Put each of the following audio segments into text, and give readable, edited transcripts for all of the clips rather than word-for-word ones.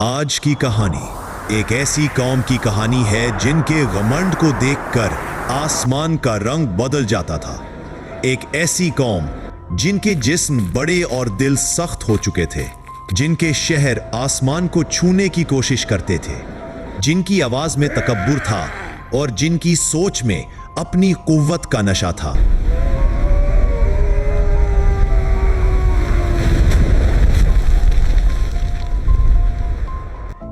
آج کی کہانی ایک ایسی قوم کی کہانی ہے جن کے غمنڈ کو دیکھ کر آسمان کا رنگ بدل جاتا تھا۔ ایک ایسی قوم جن کے جسم بڑے اور دل سخت ہو چکے تھے، جن کے شہر آسمان کو چھونے کی کوشش کرتے تھے، جن کی آواز میں تکبر تھا اور جن کی سوچ میں اپنی قوت کا نشہ تھا۔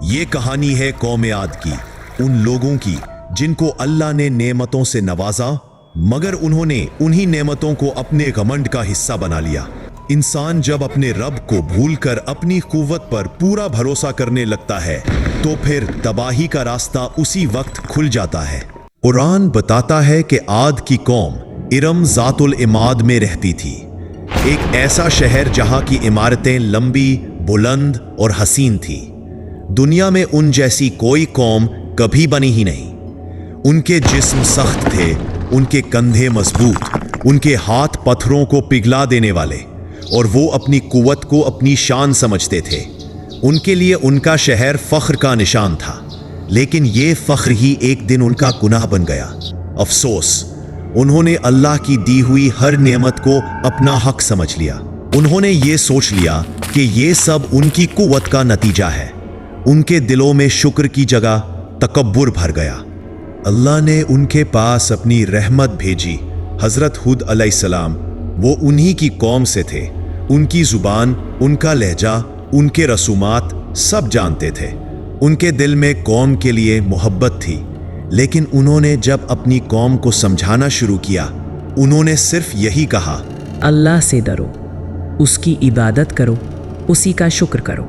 یہ کہانی ہے قوم عاد کی، ان لوگوں کی جن کو اللہ نے نعمتوں سے نوازا، مگر انہوں نے انہی نعمتوں کو اپنے گھمنڈ کا حصہ بنا لیا۔ انسان جب اپنے رب کو بھول کر اپنی قوت پر پورا بھروسہ کرنے لگتا ہے تو پھر تباہی کا راستہ اسی وقت کھل جاتا ہے۔ قرآن بتاتا ہے کہ عاد کی قوم ارم ذات العماد میں رہتی تھی، ایک ایسا شہر جہاں کی عمارتیں لمبی، بلند اور حسین تھی۔ دنیا میں ان جیسی کوئی قوم کبھی بنی ہی نہیں۔ ان کے جسم سخت تھے، ان کے کندھے مضبوط، ان کے ہاتھ پتھروں کو پگھلا دینے والے، اور وہ اپنی قوت کو اپنی شان سمجھتے تھے۔ ان کے لیے ان کا شہر فخر کا نشان تھا، لیکن یہ فخر ہی ایک دن ان کا گناہ بن گیا۔ افسوس، انہوں نے اللہ کی دی ہوئی ہر نعمت کو اپنا حق سمجھ لیا۔ انہوں نے یہ سوچ لیا کہ یہ سب ان کی قوت کا نتیجہ ہے۔ ان کے دلوں میں شکر کی جگہ تکبر بھر گیا۔ اللہ نے ان کے پاس اپنی رحمت بھیجی۔ حضرت ہود علیہ السلام، وہ انہی کی قوم سے تھے۔ ان کی زبان، ان کا لہجہ، ان کے رسومات سب جانتے تھے۔ ان کے دل میں قوم کے لیے محبت تھی، لیکن انہوں نے جب اپنی قوم کو سمجھانا شروع کیا، انہوں نے صرف یہی کہا، اللہ سے ڈرو، اس کی عبادت کرو، اسی کا شکر کرو،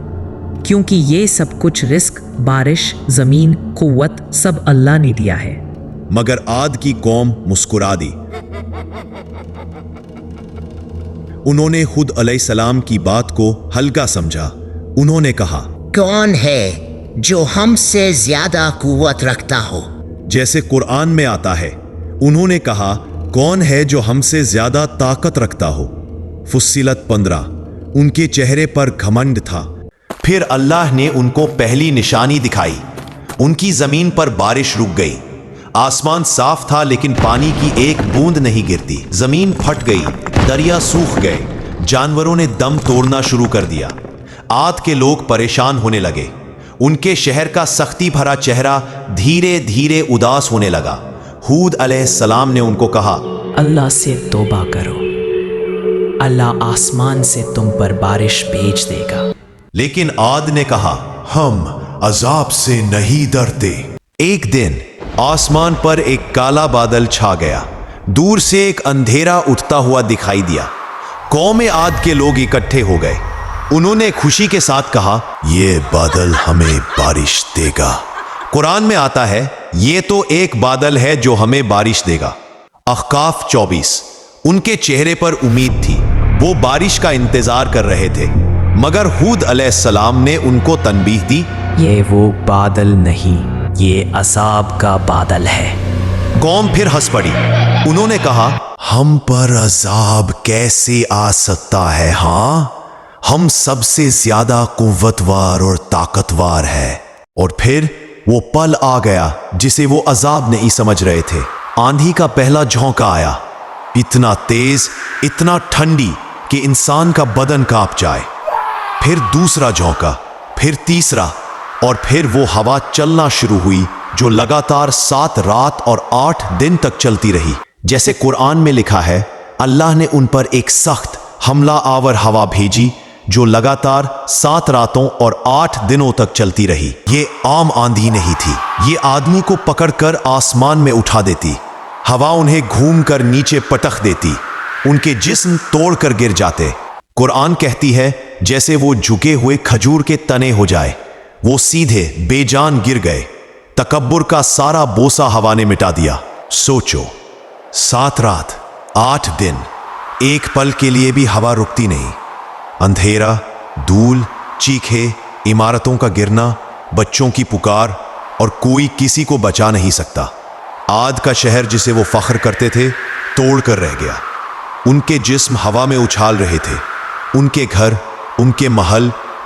کیونکہ یہ سب کچھ رزق، بارش، زمین، قوت سب اللہ نے دیا ہے۔ مگر عاد کی قوم مسکرا دی۔ انہوں نے خود علیہ السلام کی بات کو ہلکا سمجھا۔ انہوں نے کہا، کون ہے جو ہم سے زیادہ قوت رکھتا ہو؟ جیسے قرآن میں آتا ہے، انہوں نے کہا، کون ہے جو ہم سے زیادہ طاقت رکھتا ہو؟ فصلت 15۔ ان کے چہرے پر گھمنڈ تھا۔ پھر اللہ نے ان کو پہلی نشانی دکھائی۔ ان کی زمین پر بارش رک گئی۔ آسمان صاف تھا لیکن پانی کی ایک بوند نہیں گرتی۔ زمین پھٹ گئی، دریا سوکھ گئے، جانوروں نے دم توڑنا شروع کر دیا۔ عاد کے لوگ پریشان ہونے لگے۔ ان کے شہر کا سختی بھرا چہرہ دھیرے دھیرے اداس ہونے لگا۔ ہود علیہ السلام نے ان کو کہا، اللہ سے توبہ کرو، اللہ آسمان سے تم پر بارش بھیج دے گا۔ لیکن عاد نے کہا، ہم عذاب سے نہیں ڈرتے۔ ایک دن آسمان پر ایک کالا بادل چھا گیا۔ دور سے ایک اندھیرا اٹھتا ہوا دکھائی دیا۔ قوم عاد کے لوگ اکٹھے ہو گئے۔ انہوں نے خوشی کے ساتھ کہا، یہ بادل ہمیں بارش دے گا۔ قرآن میں آتا ہے، یہ تو ایک بادل ہے جو ہمیں بارش دے گا۔ احقاف 24۔ ان کے چہرے پر امید تھی، وہ بارش کا انتظار کر رہے تھے، مگر ہود علیہ السلام نے ان کو تنبیہ دی، یہ وہ بادل نہیں، یہ عذاب کا بادل ہے۔ قوم پھر ہنس پڑی۔ انہوں نے کہا، ہم پر عذاب کیسے آ سکتا ہے؟ ہاں، ہم سب سے زیادہ قوتور اور طاقتور ہے۔ اور پھر وہ پل آ گیا جسے وہ عذاب نہیں سمجھ رہے تھے۔ آندھی کا پہلا جھونکا آیا، اتنا تیز، اتنا ٹھنڈی کہ انسان کا بدن کانپ جائے۔ پھر دوسرا جھونکا، پھر تیسرا، اور پھر وہ ہوا چلنا شروع ہوئی جو لگاتار 7 رات اور 8 دن تک چلتی رہی۔ جیسے قرآن میں لکھا ہے، اللہ نے ان پر ایک سخت حملہ آور ہوا بھیجی جو لگاتار 7 راتوں اور 8 دنوں تک چلتی رہی۔ یہ عام آندھی نہیں تھی، یہ آدمی کو پکڑ کر آسمان میں اٹھا دیتی۔ ہوا انہیں گھوم کر نیچے پٹخ دیتی، ان کے جسم توڑ کر گر جاتے۔ قرآن کہتی ہے، جیسے وہ جھکے ہوئے کھجور کے تنے ہو جائے، وہ سیدھے بے جان گر گئے۔ تکبر کا سارا بوسہ ہوا نے مٹا دیا۔ سوچو، 7 رات 8 دن، ایک پل کے لیے بھی ہوا رکتی نہیں۔ اندھیرا، دھول، چیخے، عمارتوں کا گرنا، بچوں کی پکار، اور کوئی کسی کو بچا نہیں سکتا۔ عاد کا شہر جسے وہ فخر کرتے تھے، توڑ کر رہ گیا۔ ان کے جسم ہوا میں اچھال رہے تھے۔ ان کے گھر، ان کے محل،